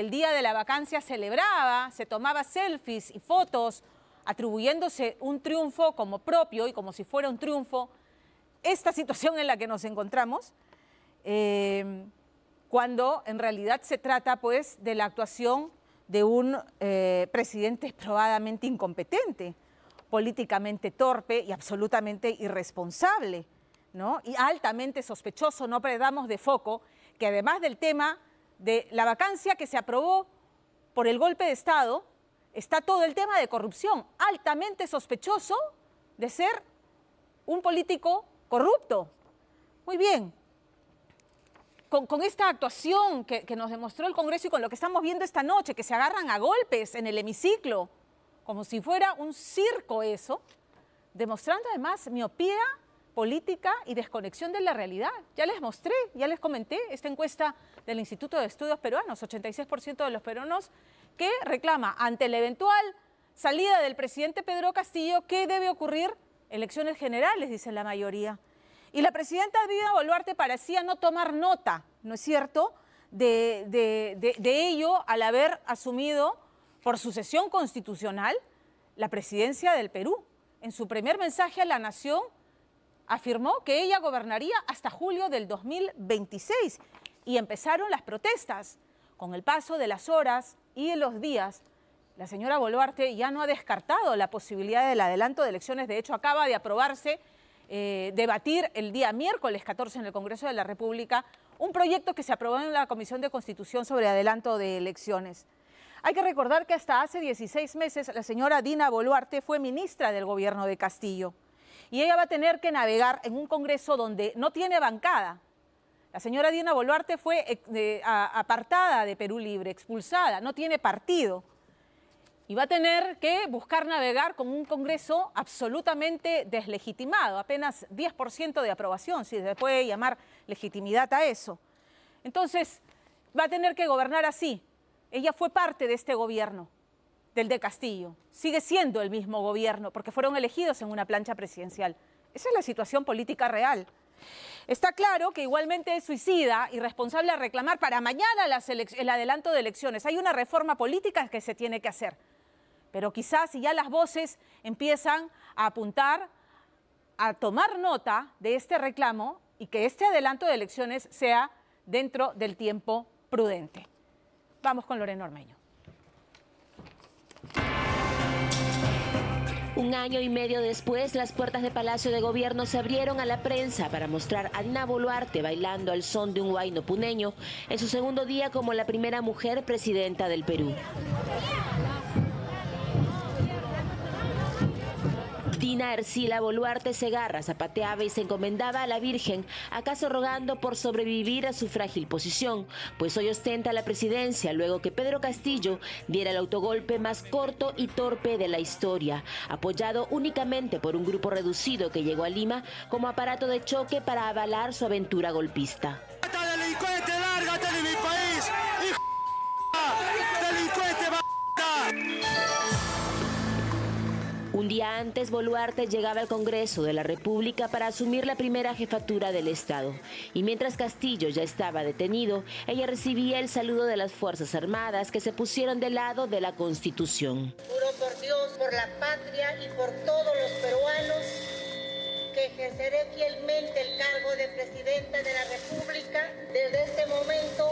El día de la vacancia celebraba, se tomaba selfies y fotos, atribuyéndose un triunfo como propio y como si fuera un triunfo. Esta situación en la que nos encontramos, cuando en realidad se trata pues de la actuación de un presidente probadamente incompetente, políticamente torpe y absolutamente irresponsable, ¿no? Y altamente sospechoso. No perdamos de foco que además del tema de la vacancia que se aprobó por el golpe de Estado, está todo el tema de corrupción, altamente sospechoso de ser un político corrupto. Muy bien. Con esta actuación que nos demostró el Congreso y con lo que estamos viendo esta noche, que se agarran a golpes en el hemiciclo, como si fuera un circo eso, demostrando además miopía política y desconexión de la realidad. Ya les mostré, ya les comenté esta encuesta del Instituto de Estudios Peruanos, 86% de los peruanos que reclama ante la eventual salida del presidente Pedro Castillo, ¿qué debe ocurrir? Elecciones generales, dice la mayoría. Y la presidenta Dina Boluarte parecía no tomar nota, ¿no es cierto?, de ello al haber asumido por sucesión constitucional la presidencia del Perú. En su primer mensaje a la nación afirmó que ella gobernaría hasta julio del 2026 y empezaron las protestas. Con el paso de las horas y de los días, la señora Boluarte ya no ha descartado la posibilidad del adelanto de elecciones. De hecho, acaba de aprobarse debatir el día miércoles 14 en el Congreso de la República un proyecto que se aprobó en la Comisión de Constitución sobre adelanto de elecciones. Hay que recordar que hasta hace 16 meses la señora Dina Boluarte fue ministra del gobierno de Castillo y ella va a tener que navegar en un Congreso donde no tiene bancada. La señora Dina Boluarte fue apartada de Perú Libre, expulsada, no tiene partido. Y va a tener que buscar navegar con un Congreso absolutamente deslegitimado, apenas 10% de aprobación, si se puede llamar legitimidad a eso. Entonces, va a tener que gobernar así. Ella fue parte de este gobierno, del de Castillo. Sigue siendo el mismo gobierno, porque fueron elegidos en una plancha presidencial. Esa es la situación política real. Está claro que igualmente es suicida y responsable a reclamar para mañana el adelanto de elecciones. Hay una reforma política que se tiene que hacer. Pero quizás si ya las voces empiezan a apuntar, a tomar nota de este reclamo y que este adelanto de elecciones sea dentro del tiempo prudente. Vamos con Lorena Ormeño. Un año y medio después, las puertas de Palacio de Gobierno se abrieron a la prensa para mostrar a Dina Boluarte bailando al son de un huayno puneño en su segundo día como la primera mujer presidenta del Perú. Dina Ercila Boluarte Segarra zapateaba y se encomendaba a la Virgen, acaso rogando por sobrevivir a su frágil posición, pues hoy ostenta la presidencia luego que Pedro Castillo diera el autogolpe más corto y torpe de la historia, apoyado únicamente por un grupo reducido que llegó a Lima como aparato de choque para avalar su aventura golpista. ¡Delincuente, lárgate de mi país! ¡Hijo de delincuente, Un día antes, Boluarte llegaba al Congreso de la República para asumir la primera jefatura del Estado. Y mientras Castillo ya estaba detenido, ella recibía el saludo de las Fuerzas Armadas que se pusieron del lado de la Constitución. Juro por Dios, por la patria y por todos los peruanos que ejerceré fielmente el cargo de Presidenta de la República desde este momento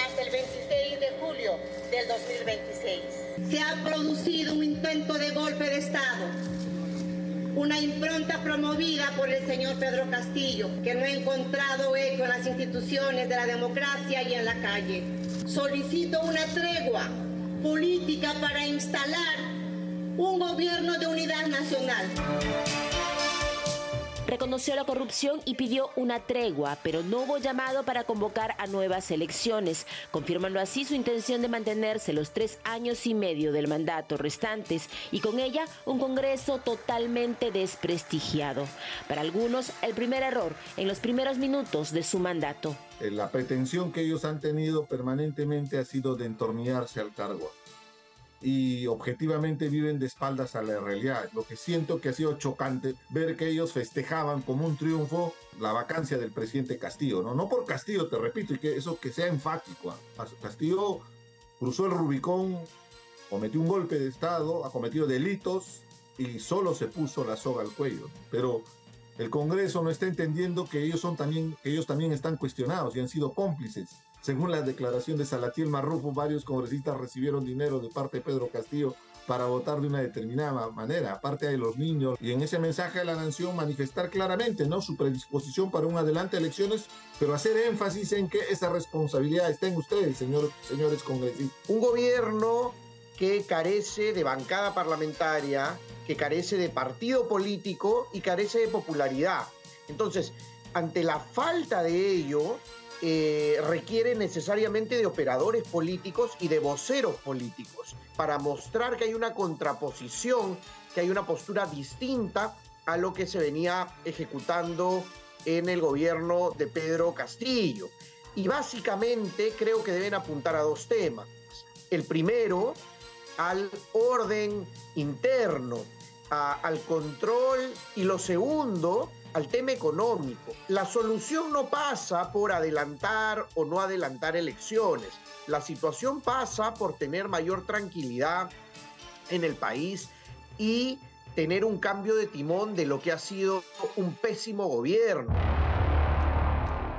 hasta el 26 de julio del 2026. Se ha producido un intento de golpe de Estado, una impronta promovida por el señor Pedro Castillo, que no ha encontrado eco en las instituciones de la democracia y en la calle. Solicito una tregua política para instalar un gobierno de unidad nacional. Reconoció la corrupción y pidió una tregua, pero no hubo llamado para convocar a nuevas elecciones, confirmando así su intención de mantenerse los 3 años y medio del mandato restantes y con ella un Congreso totalmente desprestigiado. Para algunos, el primer error en los primeros minutos de su mandato. La pretensión que ellos han tenido permanentemente ha sido de entornillarse al cargo. Y objetivamente viven de espaldas a la realidad. Lo que siento que ha sido chocante ver que ellos festejaban como un triunfo la vacancia del presidente Castillo, ¿no? No por Castillo, te repito, y que eso que sea enfático. Castillo cruzó el Rubicón, cometió un golpe de Estado, ha cometido delitos y solo se puso la soga al cuello. Pero el Congreso no está entendiendo que ellos también están cuestionados y han sido cómplices. Según la declaración de Salatiel Marrufo, varios congresistas recibieron dinero de parte de Pedro Castillo para votar de una determinada manera, aparte de los niños. Y en ese mensaje de la Nación manifestar claramente, ¿no?, su predisposición para un adelante de elecciones, pero hacer énfasis en que esa responsabilidad está en ustedes, señores congresistas. Un gobierno que carece de bancada parlamentaria, que carece de partido político y carece de popularidad. Entonces, ante la falta de ello, requiere necesariamente de operadores políticos y de voceros políticos para mostrar que hay una contraposición, que hay una postura distinta a lo que se venía ejecutando en el gobierno de Pedro Castillo. Y básicamente creo que deben apuntar a dos temas. El primero, al orden interno, al control, y lo segundo, al tema económico. La solución no pasa por adelantar o no adelantar elecciones. La situación pasa por tener mayor tranquilidad en el país y tener un cambio de timón de lo que ha sido un pésimo gobierno.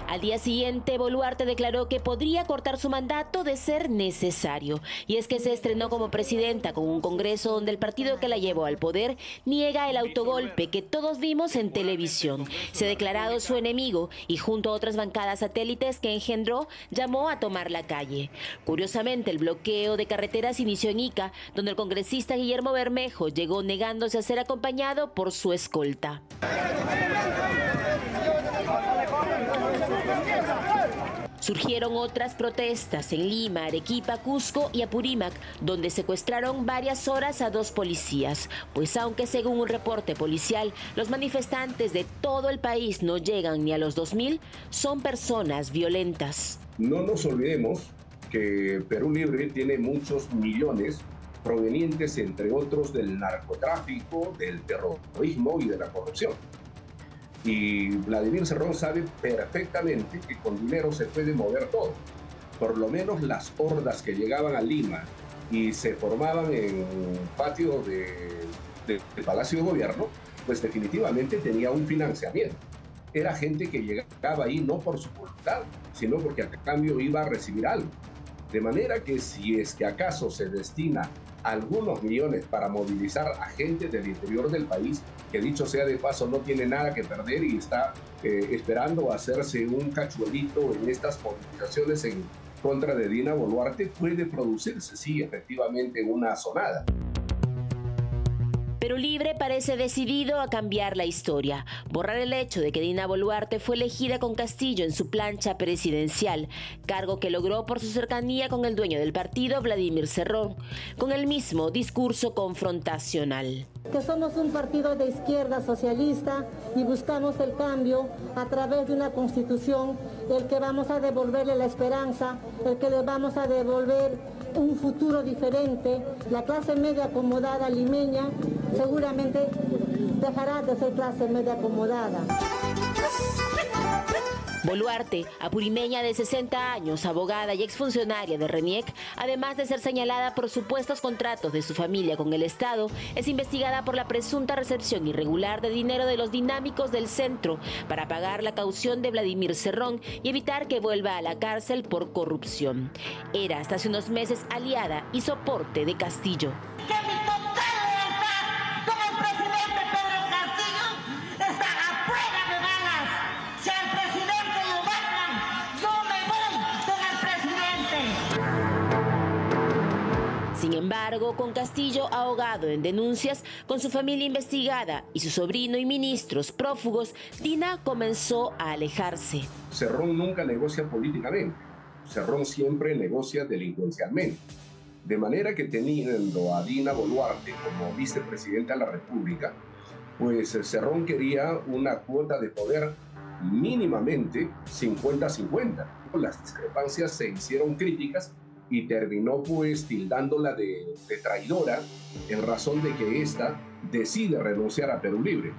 Al día siguiente, Boluarte declaró que podría cortar su mandato de ser necesario. Y es que se estrenó como presidenta con un congreso donde el partido que la llevó al poder niega el autogolpe que todos vimos en televisión. Se ha declarado su enemigo y junto a otras bancadas satélites que engendró, llamó a tomar la calle. Curiosamente, el bloqueo de carreteras inició en Ica, donde el congresista Guillermo Bermejo llegó negándose a ser acompañado por su escolta. Surgieron otras protestas en Lima, Arequipa, Cusco y Apurímac, donde secuestraron varias horas a 2 policías. Pues aunque según un reporte policial, los manifestantes de todo el país no llegan ni a los 2.000, son personas violentas. No nos olvidemos que Perú Libre tiene muchos millones provenientes, entre otros, del narcotráfico, del terrorismo y de la corrupción. Y Vladimir Cerrón sabe perfectamente que con dinero se puede mover todo. Por lo menos las hordas que llegaban a Lima y se formaban en patio del Palacio de Gobierno, pues definitivamente tenía un financiamiento. Era gente que llegaba ahí no por su voluntad, sino porque a cambio iba a recibir algo. De manera que si es que acaso se destina algunos millones para movilizar a gente del interior del país, que dicho sea de paso no tiene nada que perder y está esperando hacerse un cachuelito en estas movilizaciones en contra de Dina Boluarte, puede producirse, sí, efectivamente, una sonada. Perú Libre parece decidido a cambiar la historia, borrar el hecho de que Dina Boluarte fue elegida con Castillo en su plancha presidencial, cargo que logró por su cercanía con el dueño del partido, Vladimir Cerrón, con el mismo discurso confrontacional. Que somos un partido de izquierda socialista y buscamos el cambio a través de una constitución, el que vamos a devolverle la esperanza, el que le vamos a devolver un futuro diferente. La clase media acomodada limeña seguramente dejará de ser clase media acomodada. Boluarte, apurimeña de 60 años, abogada y exfuncionaria de RENIEC, además de ser señalada por supuestos contratos de su familia con el Estado, es investigada por la presunta recepción irregular de dinero de los dinámicos del centro para pagar la caución de Vladimir Cerrón y evitar que vuelva a la cárcel por corrupción. Era hasta hace unos meses aliada y soporte de Castillo. Sin embargo, con Castillo ahogado en denuncias, con su familia investigada y su sobrino y ministros prófugos, Dina comenzó a alejarse. Cerrón nunca negocia políticamente, Cerrón siempre negocia delincuencialmente. De manera que teniendo a Dina Boluarte como vicepresidenta de la República, pues Cerrón quería una cuota de poder mínimamente 50-50. Las discrepancias se hicieron críticas y terminó pues tildándola de traidora en razón de que ésta decide renunciar a Perú Libre.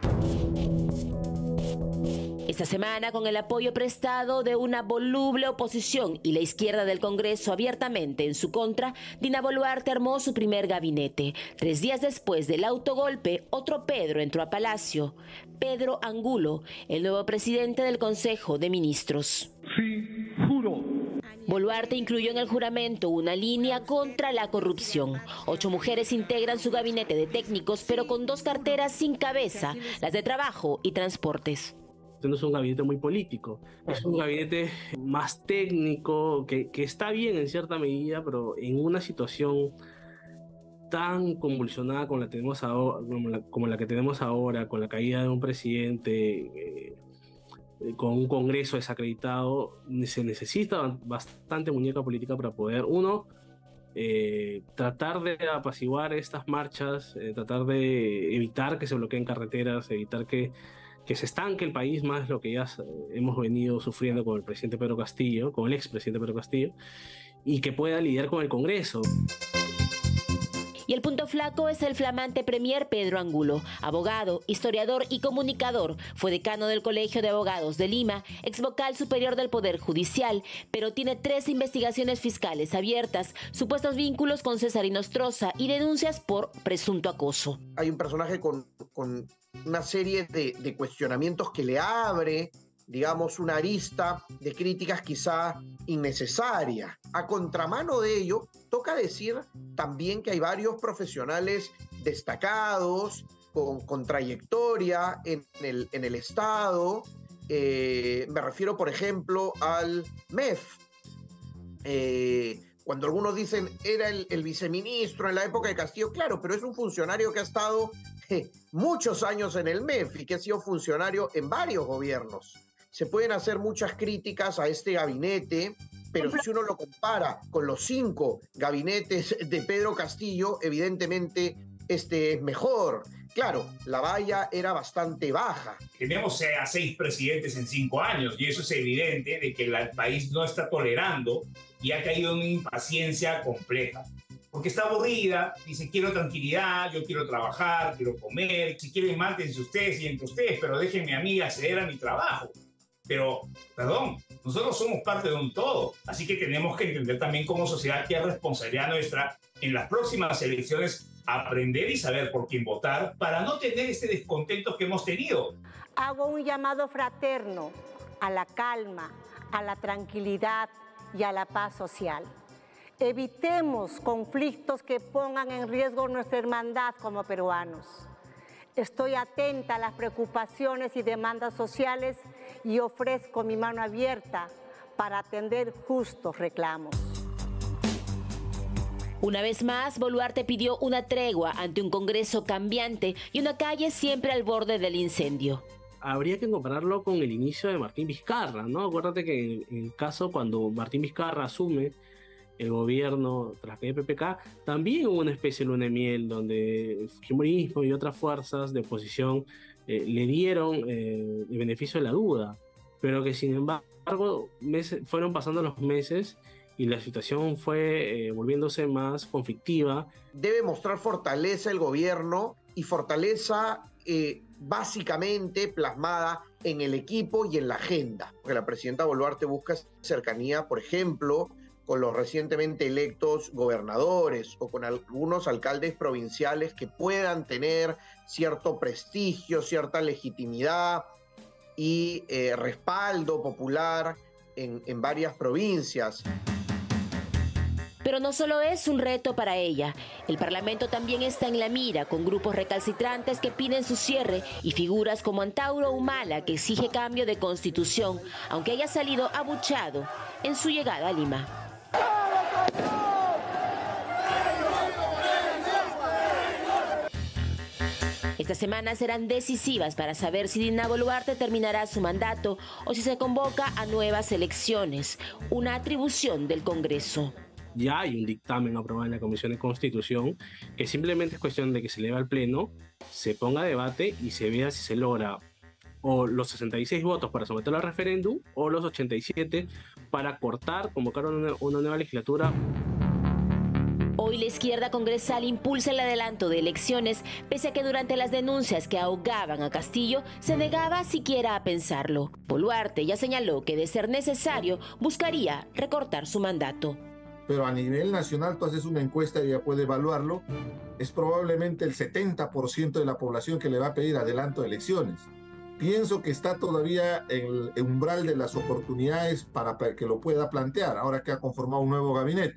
Esta semana, con el apoyo prestado de una voluble oposición y la izquierda del Congreso abiertamente en su contra, Dina Boluarte armó su primer gabinete. 3 días después del autogolpe, otro Pedro entró a Palacio. Pedro Angulo, el nuevo presidente del Consejo de Ministros. Sí, juro. Boluarte incluyó en el juramento una línea contra la corrupción. 8 mujeres integran su gabinete de técnicos, pero con 2 carteras sin cabeza, las de trabajo y transportes. Este no es un gabinete muy político, es un gabinete más técnico, que está bien en cierta medida, pero en una situación tan convulsionada como la tenemos ahora, como la que tenemos ahora, con la caída de un presidente, con un Congreso desacreditado, se necesita bastante muñeca política para poder, tratar de apaciguar estas marchas, tratar de evitar que se bloqueen carreteras, evitar que se estanque el país, más lo que ya hemos venido sufriendo con el presidente Pedro Castillo, con el expresidente Pedro Castillo, y que pueda lidiar con el Congreso. Y el punto flaco es el flamante premier Pedro Angulo, abogado, historiador y comunicador. Fue decano del Colegio de Abogados de Lima, ex vocal superior del Poder Judicial, pero tiene 3 investigaciones fiscales abiertas, supuestos vínculos con César Inostroza y denuncias por presunto acoso. Hay un personaje con una serie de cuestionamientos que le abre, digamos, una arista de críticas quizá innecesarias. A contramano de ello, toca decir también que hay varios profesionales destacados, con trayectoria en el Estado. Me refiero, por ejemplo, al MEF. Cuando algunos dicen era el viceministro en la época de Castillo, claro, pero es un funcionario que ha estado muchos años en el MEF y que ha sido funcionario en varios gobiernos. Se pueden hacer muchas críticas a este gabinete, pero si uno lo compara con los 5 gabinetes de Pedro Castillo, evidentemente este es mejor. Claro, la valla era bastante baja. Tenemos a 6 presidentes en 5 años y eso es evidente de que el país no está tolerando y ha caído en una impaciencia compleja. Porque está aburrida, dice quiero tranquilidad, yo quiero trabajar, quiero comer, si quieren mátense ustedes y entre ustedes, pero déjenme a mí acceder a mi trabajo. Pero, perdón, nosotros somos parte de un todo, así que tenemos que entender también como sociedad que es responsabilidad nuestra en las próximas elecciones aprender y saber por quién votar para no tener este descontento que hemos tenido. Hago un llamado fraterno a la calma, a la tranquilidad y a la paz social. Evitemos conflictos que pongan en riesgo nuestra hermandad como peruanos. Estoy atenta a las preocupaciones y demandas sociales y ofrezco mi mano abierta para atender justos reclamos. Una vez más, Boluarte pidió una tregua ante un Congreso cambiante y una calle siempre al borde del incendio. Habría que compararlo con el inicio de Martín Vizcarra, ¿no? Acuérdate que en el caso cuando Martín Vizcarra asume el gobierno tras la PPK, también hubo una especie de luna de miel donde el fujimorismo y otras fuerzas de oposición le dieron el beneficio de la duda, pero que sin embargo fueron pasando los meses y la situación fue volviéndose más conflictiva. Debe mostrar fortaleza el gobierno y fortaleza básicamente plasmada en el equipo y en la agenda. Porque la presidenta Boluarte busca cercanía, por ejemplo, con los recientemente electos gobernadores o con algunos alcaldes provinciales que puedan tener cierto prestigio, cierta legitimidad y respaldo popular en varias provincias. Pero no solo es un reto para ella. El Parlamento también está en la mira, con grupos recalcitrantes que piden su cierre y figuras como Antauro Humala, que exige cambio de constitución, aunque haya salido abuchado en su llegada a Lima. Estas semanas serán decisivas para saber si Dina Boluarte terminará su mandato o si se convoca a nuevas elecciones, una atribución del Congreso. Ya hay un dictamen aprobado en la Comisión de Constitución que simplemente es cuestión de que se eleve al Pleno, se ponga a debate y se vea si se logra o los 66 votos para someterlo al referéndum o los 87 para convocar una nueva legislatura. Hoy Hoy la izquierda congresal impulsa el adelanto de elecciones, pese a que durante las denuncias que ahogaban a Castillo se negaba siquiera a pensarlo. Boluarte ya señaló que de ser necesario buscaría recortar su mandato. Pero a nivel nacional tú haces una encuesta y ya puede evaluarlo, es probablemente el 70% de la población que le va a pedir adelanto de elecciones. Pienso que está todavía en el umbral de las oportunidades para que lo pueda plantear, ahora que ha conformado un nuevo gabinete.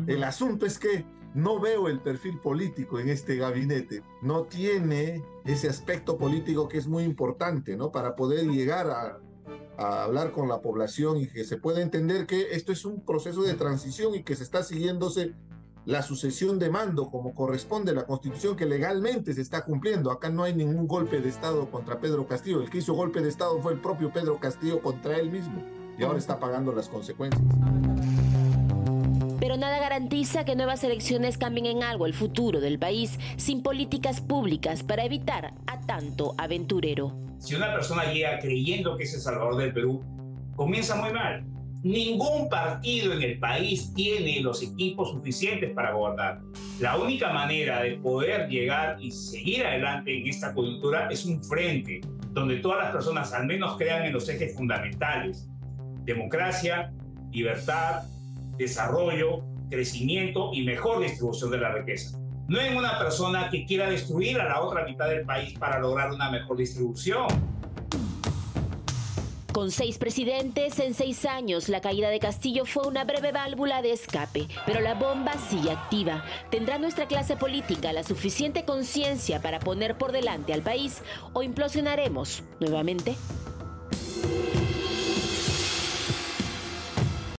El asunto es que no veo el perfil político en este gabinete. No tiene ese aspecto político que es muy importante, ¿no? Para poder llegar a hablar con la población y que se pueda entender que esto es un proceso de transición y que se está siguiéndose la sucesión de mando como corresponde a la Constitución, que legalmente se está cumpliendo. Acá no hay ningún golpe de Estado contra Pedro Castillo. El que hizo golpe de Estado fue el propio Pedro Castillo contra él mismo y ahora está pagando las consecuencias. Pero nada garantiza que nuevas elecciones cambien en algo el futuro del país sin políticas públicas para evitar a tanto aventurero. Si una persona llega creyendo que es el Salvador del Perú, comienza muy mal. Ningún partido en el país tiene los equipos suficientes para gobernar. La única manera de poder llegar y seguir adelante en esta coyuntura es un frente donde todas las personas al menos crean en los ejes fundamentales: democracia, libertad, desarrollo, crecimiento y mejor distribución de la riqueza. No en una persona que quiera destruir a la otra mitad del país para lograr una mejor distribución. Con 6 presidentes en 6 años, la caída de Castillo fue una breve válvula de escape, pero la bomba sigue activa. ¿Tendrá nuestra clase política la suficiente conciencia para poner por delante al país o implosionaremos nuevamente?